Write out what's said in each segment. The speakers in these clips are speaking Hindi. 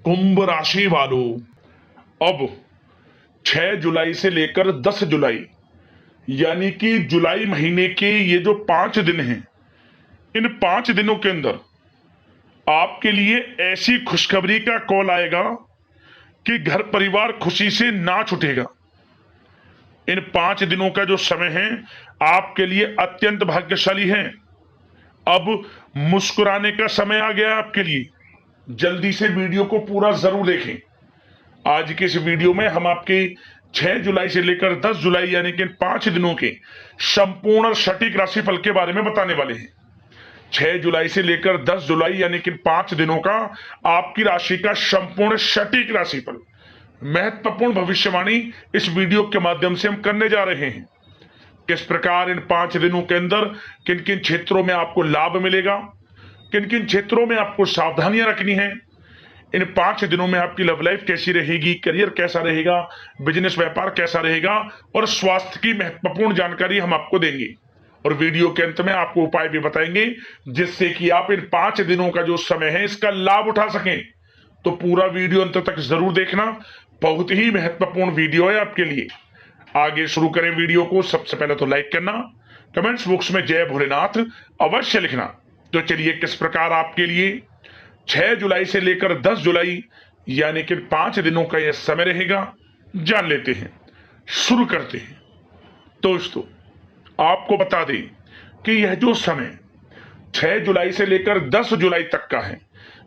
कुंभ राशि वालों, अब 6 जुलाई से लेकर 10 जुलाई यानी कि जुलाई महीने के ये जो 5 दिन हैं, इन 5 दिनों के अंदर आपके लिए ऐसी खुशखबरी का कॉल आएगा कि घर परिवार खुशी से नाच उठेगा। इन 5 दिनों का जो समय है आपके लिए अत्यंत भाग्यशाली है। अब मुस्कुराने का समय आ गया है आपके लिए। जल्दी से वीडियो को पूरा जरूर देखें। आज के इस वीडियो में हम आपके 6 जुलाई से लेकर 10 जुलाई यानी कि 5 दिनों के संपूर्ण सटीक राशिफल के बारे में बताने वाले हैं। 6 जुलाई से लेकर 10 जुलाई यानी कि 5 दिनों का आपकी राशि का संपूर्ण सटीक राशिफल, महत्वपूर्ण भविष्यवाणी इस वीडियो के माध्यम से हम करने जा रहे हैं। किस प्रकार इन 5 दिनों के अंदर किन किन क्षेत्रों में आपको लाभ मिलेगा, किन किन क्षेत्रों में आपको सावधानियां रखनी है, इन 5 दिनों में आपकी लव लाइफ कैसी रहेगी, करियर कैसा रहेगा, बिजनेस व्यापार कैसा रहेगा और स्वास्थ्य की महत्वपूर्ण जानकारी हम आपको देंगे। और वीडियो के अंत में आपको उपाय भी बताएंगे जिससे कि आप इन 5 दिनों का जो समय है इसका लाभ उठा सकें। तो पूरा वीडियो अंत तक जरूर देखना, बहुत ही महत्वपूर्ण वीडियो है आपके लिए। आगे शुरू करें वीडियो को। सबसे पहले तो लाइक करना, कमेंट्स बॉक्स में जय भोलेनाथ अवश्य लिखना। तो चलिए किस प्रकार आपके लिए 6 जुलाई से लेकर 10 जुलाई यानी कि 5 दिनों का यह समय रहेगा, जान लेते हैं। शुरू करते हैं। दोस्तों, आपको बता दें कि यह जो समय 6 जुलाई से लेकर 10 जुलाई तक का है,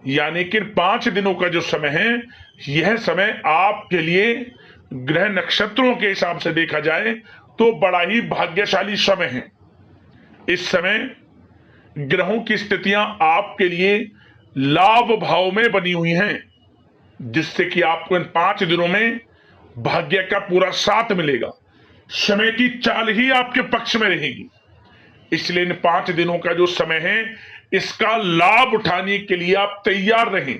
यानी कि 5 दिनों का जो समय है, यह समय आपके लिए ग्रह नक्षत्रों के हिसाब से देखा जाए तो बड़ा ही भाग्यशाली समय है। इस समय ग्रहों की स्थितियां आपके लिए लाभ भाव में बनी हुई हैं, जिससे कि आपको इन 5 दिनों में भाग्य का पूरा साथ मिलेगा। समय की चाल ही आपके पक्ष में रहेगी। इसलिए इन 5 दिनों का जो समय है इसका लाभ उठाने के लिए आप तैयार रहें,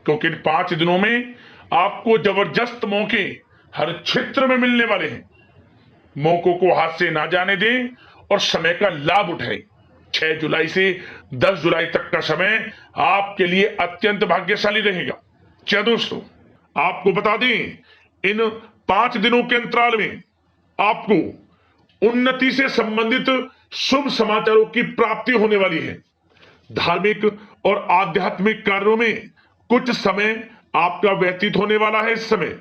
क्योंकि इन 5 दिनों में आपको जबरदस्त मौके हर क्षेत्र में मिलने वाले हैं। मौकों को हाथ से ना जाने दें और समय का लाभ उठाएं। 6 जुलाई से 10 जुलाई तक का समय आपके लिए अत्यंत भाग्यशाली रहेगा। क्या दोस्तों, आपको बता दें, इन 5 दिनों के अंतराल में आपको उन्नति से संबंधित शुभ समाचारों की प्राप्ति होने वाली है। धार्मिक और आध्यात्मिक कार्यों में कुछ समय आपका व्यतीत होने वाला है। इस समय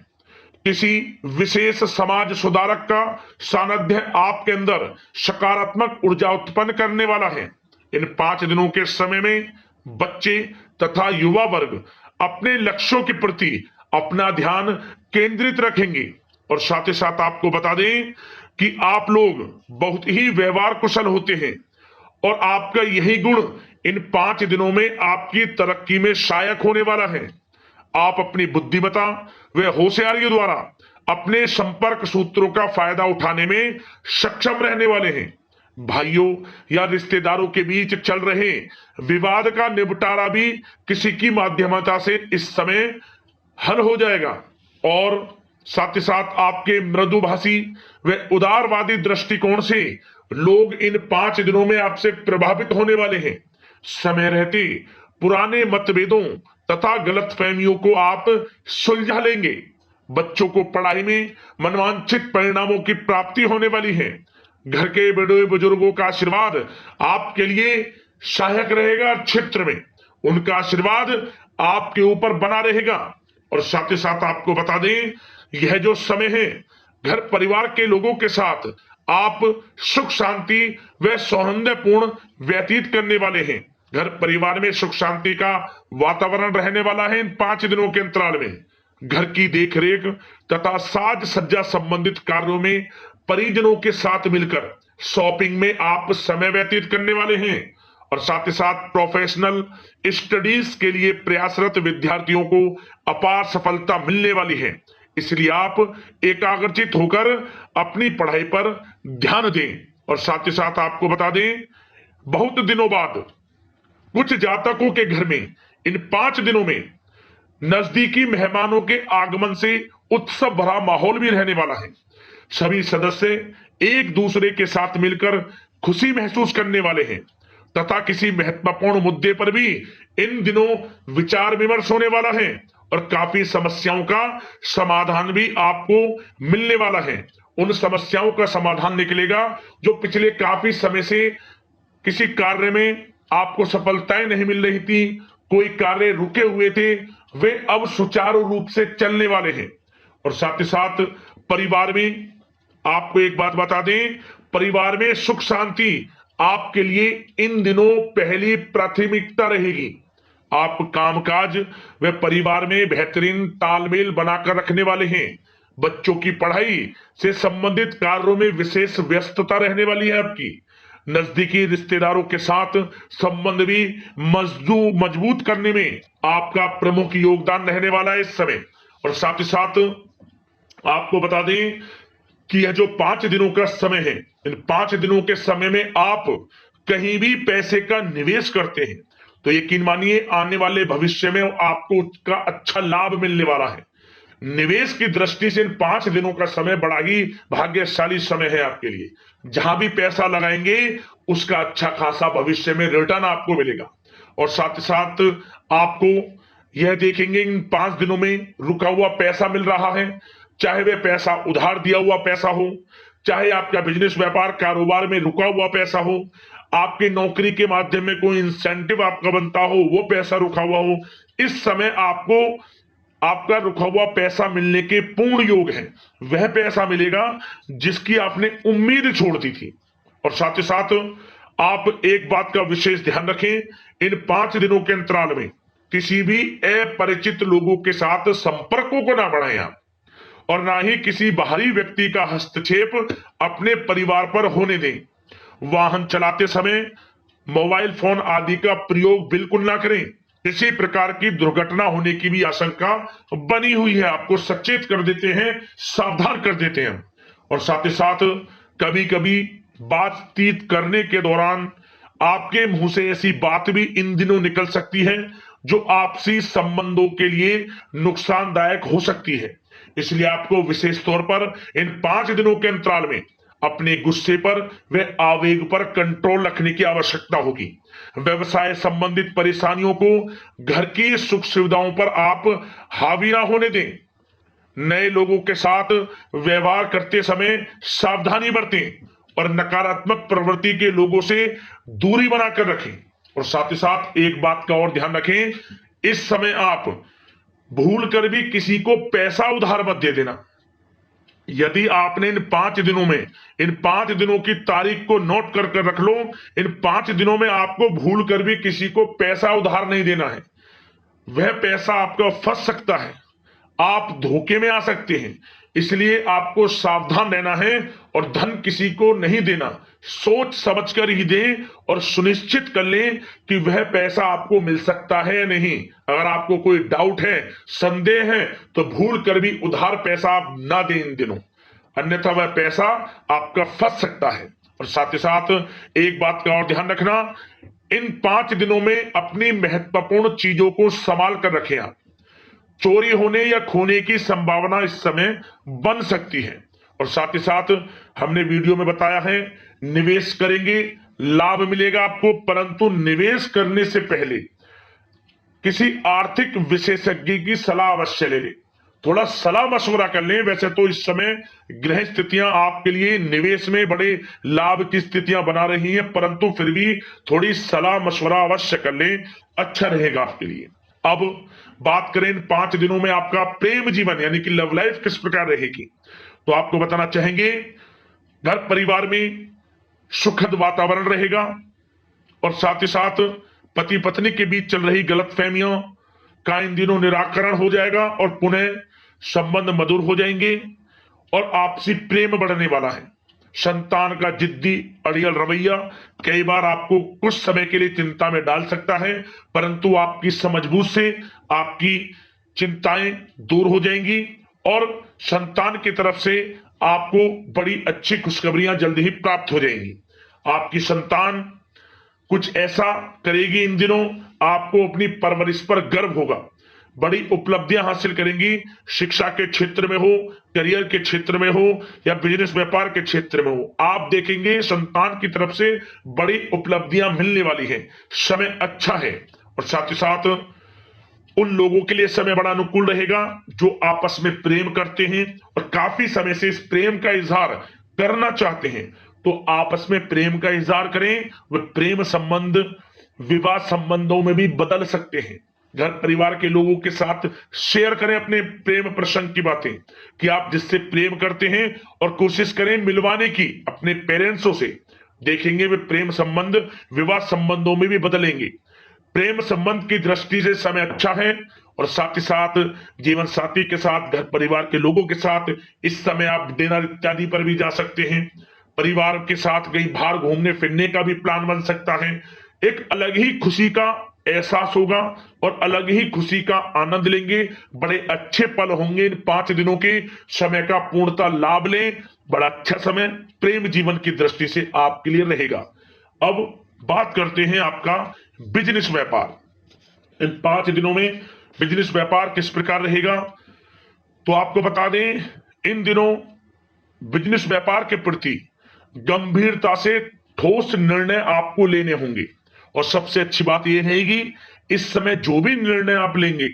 किसी विशेष समाज सुधारक का सानिध्य आपके अंदर सकारात्मक ऊर्जा उत्पन्न करने वाला है। इन 5 दिनों के समय में बच्चे तथा युवा वर्ग अपने लक्ष्यों के प्रति अपना ध्यान केंद्रित रखेंगे। और साथ ही साथ आपको बता दें कि आप लोग बहुत ही व्यवहार कुशल होते हैं और आपका यही गुण इन 5 दिनों में आपकी तरक्की में सहायक होने वाला है। आप अपनी बुद्धिमत्ता व होशियारी द्वारा अपने संपर्क सूत्रों का फायदा उठाने में सक्षम रहने वाले हैं। भाइयों या रिश्तेदारों के बीच चल रहे विवाद का निपटारा भी किसी की माध्यमता से इस समय हल हो जाएगा। और साथ ही साथ आपके मृदुभाषी व उदारवादी दृष्टिकोण से लोग इन 5 दिनों में आपसे प्रभावित होने वाले हैं। समय रहते पुराने मतभेदों तथा गलतफहमियों को आप सुलझा लेंगे। बच्चों को पढ़ाई में मनवांछित परिणामों की प्राप्ति होने वाली है। घर के बड़े बुजुर्गों का आशीर्वाद आपके लिए सहायक रहेगा। क्षेत्र में उनका आशीर्वाद आपके ऊपर बना रहेगा। और साथ ही साथ आपको बता दें, यह जो समय है घर परिवार के लोगों के साथ आप सुख शांति व सौहार्दपूर्ण व्यतीत करने वाले हैं। घर परिवार में सुख शांति का वातावरण रहने वाला है। इन 5 दिनों के अंतराल में घर की देखरेख तथा साज सज्जा संबंधित कार्यों में परिजनों के साथ मिलकर शॉपिंग में आप समय व्यतीत करने वाले हैं। और साथ ही साथ प्रोफेशनल स्टडीज के लिए प्रयासरत विद्यार्थियों को अपार सफलता मिलने वाली है। इसलिए आप एकाग्रचित होकर अपनी पढ़ाई पर ध्यान दें। और साथ ही साथ आपको बता दें, बहुत दिनों बाद कुछ जातकों के घर में इन 5 दिनों में नजदीकी मेहमानों के आगमन से उत्सव भरा माहौल भी रहने वाला है। सभी सदस्य एक दूसरे के साथ मिलकर खुशी महसूस करने वाले हैं तथा किसी महत्वपूर्ण मुद्दे पर भी इन दिनों विचार विमर्श होने वाला है और काफी समस्याओं का समाधान भी आपको मिलने वाला है। उन समस्याओं का समाधान निकलेगा जो पिछले काफी समय से किसी कार्य में आपको सफलताएं नहीं मिल रही थी, कोई कार्य रुके हुए थे, वे अब सुचारू रूप से चलने वाले हैं। और साथ ही साथ परिवार में आपको एक बात बता दें, परिवार में सुख शांति आपके लिए इन दिनों पहली प्राथमिकता रहेगी। आप कामकाज व परिवार में बेहतरीन तालमेल बनाकर रखने वाले हैं। बच्चों की पढ़ाई से संबंधित कार्यों में विशेष व्यस्तता रहने वाली है आपकी। नजदीकी रिश्तेदारों के साथ संबंध भी मजबूत करने में आपका प्रमुख योगदान रहने वाला है इस समय। और साथ ही साथ आपको बता दें कि यह जो 5 दिनों का समय है, इन 5 दिनों के समय में आप कहीं भी पैसे का निवेश करते हैं तो यकीन मानिए आने वाले भविष्य में आपको उसका अच्छा लाभ मिलने वाला है। निवेश की दृष्टि से इन 5 दिनों का समय बड़ा ही भाग्यशाली समय है आपके लिए। जहां भी पैसा लगाएंगे उसका अच्छा खासा भविष्य में रिटर्न आपको मिलेगा। और साथ ही साथ आपको यह देखेंगे इन 5 दिनों में रुका हुआ पैसा मिल रहा है, चाहे वह पैसा उधार दिया हुआ पैसा हो, चाहे आपका बिजनेस व्यापार कारोबार में रुका हुआ पैसा हो, आपकी नौकरी के माध्यम में कोई इंसेंटिव आपका बनता हो, वो पैसा रुका हुआ हो, इस समय आपको आपका रुका हुआ पैसा मिलने के पूर्ण योग है। वह पैसा मिलेगा जिसकी आपने उम्मीद छोड़ दी थी। और साथ ही साथ आप एक बात का विशेष ध्यान रखें, इन 5 दिनों के अंतराल में किसी भी अपरिचित लोगों के साथ संपर्कों को ना बढ़ाएं आप, और ना ही किसी बाहरी व्यक्ति का हस्तक्षेप अपने परिवार पर होने दें। वाहन चलाते समय मोबाइल फोन आदि का प्रयोग बिल्कुल ना करें। किसी प्रकार की दुर्घटना होने की भी आशंका बनी हुई है, आपको सचेत कर देते हैं, सावधान कर देते हैं। और साथ ही साथ कभी कभी बातचीत करने के दौरान आपके मुंह से ऐसी बात भी इन दिनों निकल सकती है जो आपसी संबंधों के लिए नुकसानदायक हो सकती है। इसलिए आपको विशेष तौर पर इन 5 दिनों के अंतराल में अपने गुस्से पर व आवेग पर कंट्रोल रखने की आवश्यकता होगी। व्यवसाय संबंधित परेशानियों को घर की सुख सुविधाओं पर आप हावी ना होने दें। नए लोगों के साथ व्यवहार करते समय सावधानी बरतें और नकारात्मक प्रवृत्ति के लोगों से दूरी बनाकर रखें। और साथ ही साथ एक बात का और ध्यान रखें, इस समय आप भूल कर भी किसी को पैसा उधार मत दे देना। यदि आपने इन 5 दिनों में इन 5 दिनों की तारीख को नोट कर रख लो, इन 5 दिनों में आपको भूल कर भी किसी को पैसा उधार नहीं देना है। वह पैसा आपका फंस सकता है, आप धोखे में आ सकते हैं। इसलिए आपको सावधान रहना है और धन किसी को नहीं देना। सोच समझ कर ही दें और सुनिश्चित कर लें कि वह पैसा आपको मिल सकता है या नहीं। अगर आपको कोई डाउट है, संदेह है, तो भूल कर भी उधार पैसा आप ना दें इन दिनों, अन्यथा वह पैसा आपका फंस सकता है। और साथ ही साथ एक बात का और ध्यान रखना, इन 5 दिनों में अपनी महत्वपूर्ण चीजों को संभाल कर रखें आप। चोरी होने या खोने की संभावना इस समय बन सकती है। और साथ ही साथ हमने वीडियो में बताया है, निवेश करेंगे लाभ मिलेगा आपको, परंतु निवेश करने से पहले किसी आर्थिक विशेषज्ञ की सलाह अवश्य ले लें, थोड़ा सलाह मशवरा कर लें। वैसे तो इस समय ग्रह स्थितियां आपके लिए निवेश में बड़े लाभ की स्थितियां बना रही हैं, परंतु फिर भी थोड़ी सलाह मशवरा अवश्य कर लें, अच्छा रहेगा आपके लिए। अब बात करें इन 5 दिनों में आपका प्रेम जीवन यानी कि लव लाइफ किस प्रकार रहेगी, तो आपको बताना चाहेंगे घर परिवार में सुखद वातावरण रहेगा। और साथ ही साथ पति पत्नी के बीच चल रही गलतफहमियों का इन दिनों निराकरण हो जाएगा और पुनः संबंध मधुर हो जाएंगे और आपसी प्रेम बढ़ने वाला है। संतान का जिद्दी अड़ियल रवैया कई बार आपको कुछ समय के लिए चिंता में डाल सकता है, परंतु आपकी समझबूझ से आपकी चिंताएं दूर हो जाएंगी और संतान की तरफ से आपको बड़ी अच्छी खुशखबरियां जल्द ही प्राप्त हो जाएंगी। आपकी संतान कुछ ऐसा करेगी इन दिनों, आपको अपनी परवरिश पर गर्व होगा। बड़ी उपलब्धियां हासिल करेंगी, शिक्षा के क्षेत्र में हो, करियर के क्षेत्र में हो या बिजनेस व्यापार के क्षेत्र में हो, आप देखेंगे संतान की तरफ से बड़ी उपलब्धियां मिलने वाली हैं। समय अच्छा है। और साथ ही साथ उन लोगों के लिए समय बड़ा अनुकूल रहेगा जो आपस में प्रेम करते हैं और काफी समय से इस प्रेम का इजहार करना चाहते हैं। तो आपस में प्रेम का इजहार करें। वह प्रेम संबंध विवाह संबंधों में भी बदल सकते हैं। घर परिवार के लोगों के साथ शेयर करें अपने प्रेम प्रसंग की बातें कि आप जिससे प्रेम करते हैं और कोशिश करें मिलवाने की अपने पेरेंट्सों से। देखेंगे वे प्रेम संबंध विवाह संबंधों में भी बदलेंगे। प्रेम संबंध की दृष्टि से समय अच्छा है और साथ ही साथ जीवन साथी के साथ घर परिवार के लोगों के साथ इस समय आप डिनर इत्यादि पर भी जा सकते हैं। परिवार के साथ कहीं बाहर घूमने फिरने का भी प्लान बन सकता है। एक अलग ही खुशी का एहसास होगा और अलग ही खुशी का आनंद लेंगे। बड़े अच्छे पल होंगे इन 5 दिनों के। समय का पूर्णता लाभ लें। बड़ा अच्छा समय प्रेम जीवन की दृष्टि से आपके लिए रहेगा। अब बात करते हैं आपका बिजनेस व्यापार। इन 5 दिनों में बिजनेस व्यापार किस प्रकार रहेगा, तो आपको बता दें इन दिनों बिजनेस व्यापार के प्रति गंभीरता से ठोस निर्णय आपको लेने होंगे। और सबसे अच्छी बात यह रहेगी इस समय जो भी निर्णय आप लेंगे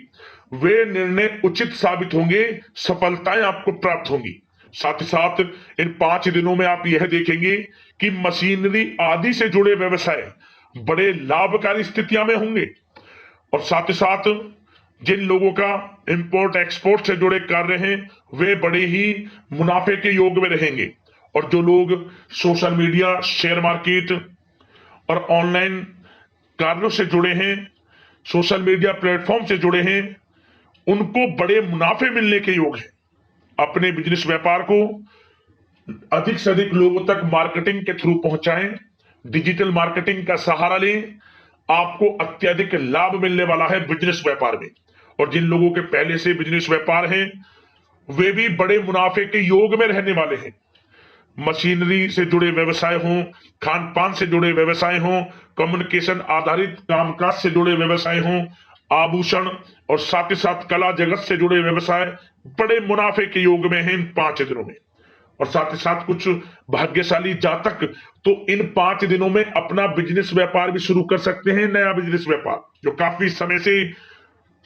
वे निर्णय उचित साबित होंगे, सफलताएं आपको प्राप्त होंगी। साथ ही साथ इन 5 दिनों में आप यह देखेंगे कि मशीनरी आदि से जुड़े व्यवसाय बड़े लाभकारी स्थितियां में होंगे। और साथ ही साथ जिन लोगों का इंपोर्ट एक्सपोर्ट से जुड़े कार्य हैं वे बड़े ही मुनाफे के योग में रहेंगे। और जो लोग सोशल मीडिया शेयर मार्केट और ऑनलाइन कार्यों से जुड़े हैं, सोशल मीडिया प्लेटफॉर्म से जुड़े हैं, उनको बड़े मुनाफे मिलने के योग हैं। अपने बिजनेस व्यापार को अधिक से अधिक लोगों तक मार्केटिंग के थ्रू पहुंचाएं। डिजिटल मार्केटिंग का सहारा लें। आपको अत्यधिक लाभ मिलने वाला है बिजनेस व्यापार में। और जिन लोगों के पहले से बिजनेस व्यापार हैं वे भी बड़े मुनाफे के योग में रहने वाले हैं। मशीनरी से जुड़े व्यवसाय हों, खान पान से जुड़े व्यवसाय हों, कम्युनिकेशन आधारित कामकाज से जुड़े व्यवसाय हों, आभूषण और साथ ही साथ कला जगत से जुड़े व्यवसाय बड़े मुनाफे के योग में हैं इन 5 दिनों में। और साथ ही साथ कुछ भाग्यशाली जातक तो इन 5 दिनों में अपना बिजनेस व्यापार भी शुरू कर सकते हैं। नया बिजनेस व्यापार जो काफी समय से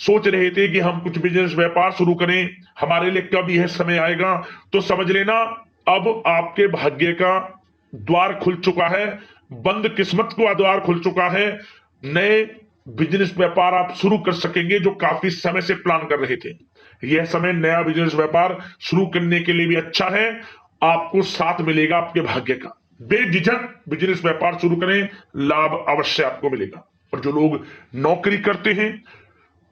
सोच रहे थे कि हम कुछ बिजनेस व्यापार शुरू करें, हमारे लिए कब यह समय आएगा, तो समझ लेना अब आपके भाग्य का द्वार खुल चुका है। बंद किस्मत का द्वार खुल चुका है। नए बिजनेस व्यापार आप शुरू कर सकेंगे जो काफी समय से प्लान कर रहे थे। यह समय नया बिजनेस व्यापार शुरू करने के लिए भी अच्छा है। आपको साथ मिलेगा आपके भाग्य का। बेझिझक बिजनेस व्यापार शुरू करें, लाभ अवश्य आपको मिलेगा। और जो लोग नौकरी करते हैं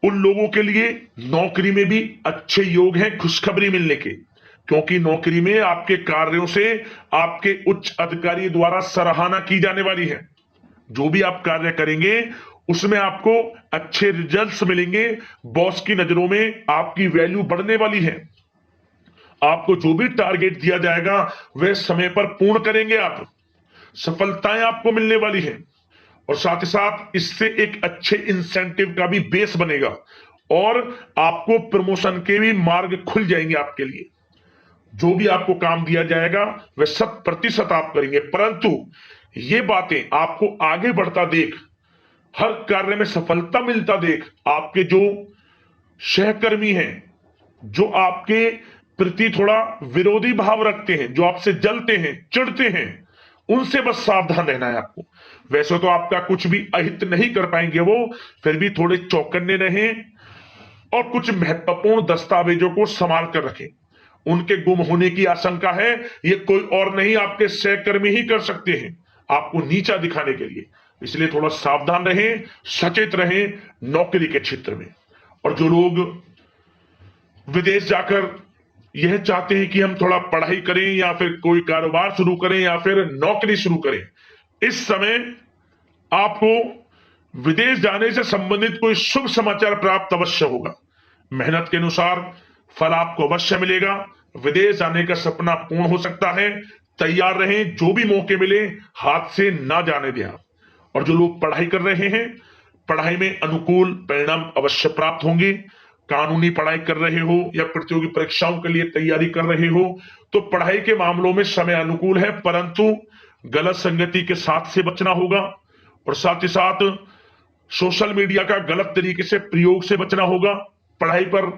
उन लोगों के लिए नौकरी में भी अच्छे योग हैं खुशखबरी मिलने के, क्योंकि नौकरी में आपके कार्यों से आपके उच्च अधिकारी द्वारा सराहना की जाने वाली है। जो भी आप कार्य करेंगे उसमें आपको अच्छे रिजल्ट्स मिलेंगे। बॉस की नजरों में आपकी वैल्यू बढ़ने वाली है। आपको जो भी टारगेट दिया जाएगा वह समय पर पूर्ण करेंगे आप। सफलताएं आपको मिलने वाली है। और साथ ही साथ इससे एक अच्छे इंसेंटिव का भी बेस बनेगा और आपको प्रमोशन के भी मार्ग खुल जाएंगे आपके लिए। जो भी आपको काम दिया जाएगा वह 100% आप करेंगे। परंतु ये बातें आपको आगे बढ़ता देख, हर कार्य में सफलता मिलता देख, आपके जो सहकर्मी हैं, जो आपके प्रति थोड़ा विरोधी भाव रखते हैं, जो आपसे जलते हैं, चिढ़ते हैं, उनसे बस सावधान रहना है आपको। वैसे तो आपका कुछ भी अहित नहीं कर पाएंगे वो, फिर भी थोड़े चौकन्ने रहें और कुछ महत्वपूर्ण दस्तावेजों को संभाल कर रखें। उनके गुम होने की आशंका है, ये कोई और नहीं आपके सहकर्मी ही कर सकते हैं आपको नीचा दिखाने के लिए। इसलिए थोड़ा सावधान रहें, सचेत रहें नौकरी के क्षेत्र में। और जो लोग विदेश जाकर यह चाहते हैं कि हम थोड़ा पढ़ाई करें या फिर कोई कारोबार शुरू करें या फिर नौकरी शुरू करें, इस समय आपको विदेश जाने से संबंधित कोई शुभ समाचार प्राप्त अवश्य होगा। मेहनत के अनुसार फल आपको अवश्य मिलेगा। विदेश जाने का सपना पूर्ण हो सकता है। तैयार रहें, जो भी मौके मिले हाथ से ना जाने दें आप। और जो लोग पढ़ाई कर रहे हैं, पढ़ाई में अनुकूल परिणाम अवश्य प्राप्त होंगे। कानूनी पढ़ाई कर रहे हो या प्रतियोगी परीक्षाओं के लिए तैयारी कर रहे हो तो पढ़ाई के मामलों में समय अनुकूल है, परंतु गलत संगति के साथ से बचना होगा। और साथ ही साथ सोशल मीडिया का गलत तरीके से प्रयोग से बचना होगा, पढ़ाई पर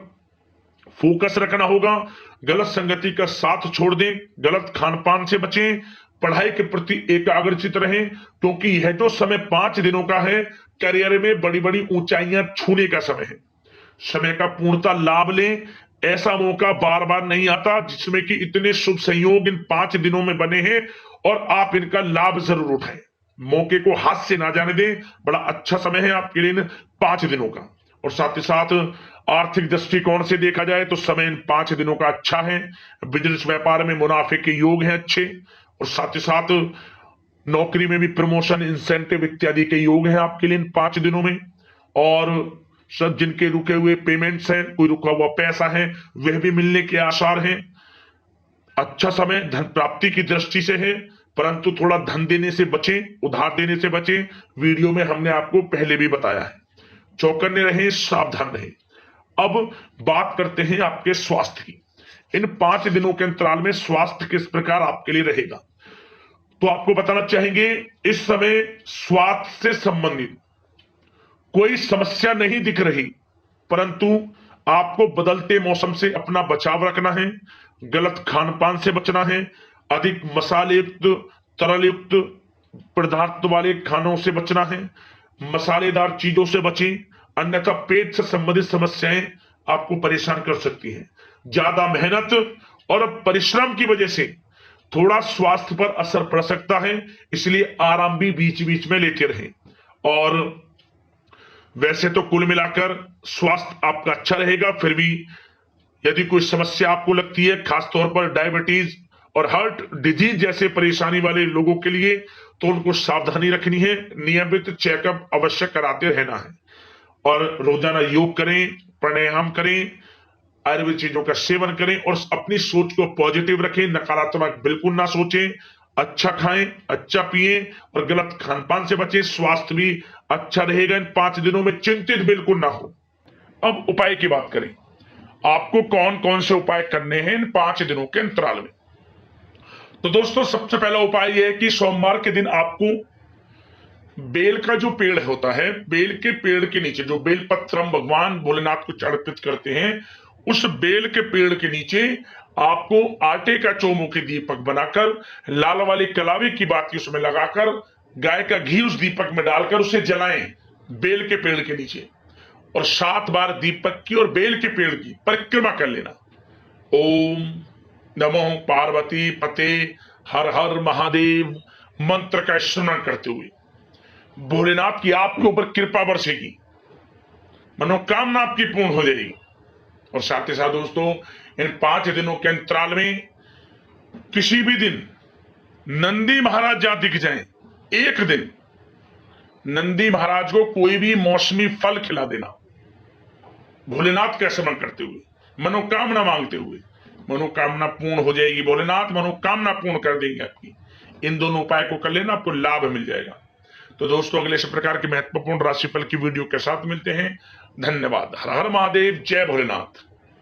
फोकस रखना होगा, गलत संगति का साथ छोड़ दें, गलत खान पान से बचें, पढ़ाई के प्रति एकाग्रचित रहें, क्योंकि यह जो समय 5 दिनों का है, करियर में बड़ी बड़ी ऊंचाइयां छूने का समय है। समय का पूर्णता लाभ लें। ऐसा मौका बार बार नहीं आता जिसमें कि इतने शुभ संयोग इन 5 दिनों में बने हैं, और आप इनका लाभ जरूर उठाएं। मौके को हाथ से ना जाने दें। बड़ा अच्छा समय है आपके लिए इन 5 दिनों का। और साथ ही साथ आर्थिक दृष्टिकोण से देखा जाए तो समय इन 5 दिनों का अच्छा है। बिजनेस व्यापार में मुनाफे के योग हैं अच्छे, और साथ ही साथ नौकरी में भी प्रमोशन, इंसेंटिव इत्यादि के योग हैं आपके लिए इन 5 दिनों में। और सब जिनके रुके हुए पेमेंट्स हैं, कोई रुका हुआ पैसा है, वह भी मिलने के आसार हैं। अच्छा समय धन प्राप्ति की दृष्टि से है, परंतु थोड़ा धन देने से बचें, उधार देने से बचें। वीडियो में हमने आपको पहले भी बताया है। चौकन्ने रहें, सावधान रहें। अब बात करते हैं आपके स्वास्थ्य की। इन 5 दिनों के अंतराल में स्वास्थ्य किस प्रकार आपके लिए रहेगा, तो आपको बताना चाहेंगे इस समय स्वास्थ्य से संबंधित कोई समस्या नहीं दिख रही, परंतु आपको बदलते मौसम से अपना बचाव रखना है, गलत खान पान से बचना है, अधिक मसाले युक्त, तरल युक्त पदार्थ वाले खानों से बचना है, मसालेदार चीजों से बचें, अन्यथा पेट से संबंधित समस्याएं आपको परेशान कर सकती हैं। ज्यादा मेहनत और परिश्रम की वजह से थोड़ा स्वास्थ्य पर असर पड़ सकता है, इसलिए आराम भी बीच बीच में लेते रहें। और वैसे तो कुल मिलाकर स्वास्थ्य आपका अच्छा रहेगा, फिर भी यदि कोई समस्या आपको लगती है, खासतौर पर डायबिटीज और हार्ट डिजीज जैसे परेशानी वाले लोगों के लिए, तो उनको सावधानी रखनी है। नियमित चेकअप अवश्य कराते रहना है, और रोजाना योग करें, प्राणायाम करें, आयुर्वेद चीजों का सेवन करें, और अपनी सोच को पॉजिटिव रखें, नकारात्मक बिल्कुल ना सोचें। अच्छा खाएं, अच्छा पिएं, और गलत खान पान से बचें। स्वास्थ्य भी अच्छा रहेगा इन 5 दिनों में, चिंतित बिल्कुल ना हो। अब उपाय की बात करें, आपको कौन कौन से उपाय करने हैं इन 5 दिनों के अंतराल में। तो दोस्तों, सबसे पहला उपाय यह है कि सोमवार के दिन आपको बेल का जो पेड़ होता है, बेल के पेड़ के नीचे जो बेल पत्र हम भगवान भोलेनाथ को अर्पित करते हैं, उस बेल के पेड़ के नीचे आपको आटे का चौमुखी दीपक बनाकर, लाल वाली कलावी की बाती उसमें लगाकर, गाय का घी उस दीपक में डालकर उसे जलाएं बेल के पेड़ के नीचे, और 7 बार दीपक की और बेल के पेड़ की परिक्रमा कर लेना। ओम नमो पार्वती पते हर हर महादेव मंत्र का स्मरण करते हुए भोलेनाथ की आपके ऊपर कृपा बरसेगी, मनोकामना आपकी पूर्ण हो जाएगी। और साथ ही साथ दोस्तों, इन 5 दिनों के अंतराल में किसी भी दिन नंदी महाराज जहां दिख जाएं, एक दिन नंदी महाराज को कोई भी मौसमी फल खिला देना, भोलेनाथ का स्मरण करते हुए, मनोकामना मांगते हुए। मनोकामना पूर्ण हो जाएगी, भोलेनाथ मनोकामना पूर्ण कर देंगे आपकी। इन दोनों उपाय को कर लेना, आपको लाभ मिल जाएगा। तो दोस्तों, अगले इस प्रकार के महत्वपूर्ण राशिफल की वीडियो के साथ मिलते हैं। धन्यवाद। हर हर महादेव, जय भोलेनाथ।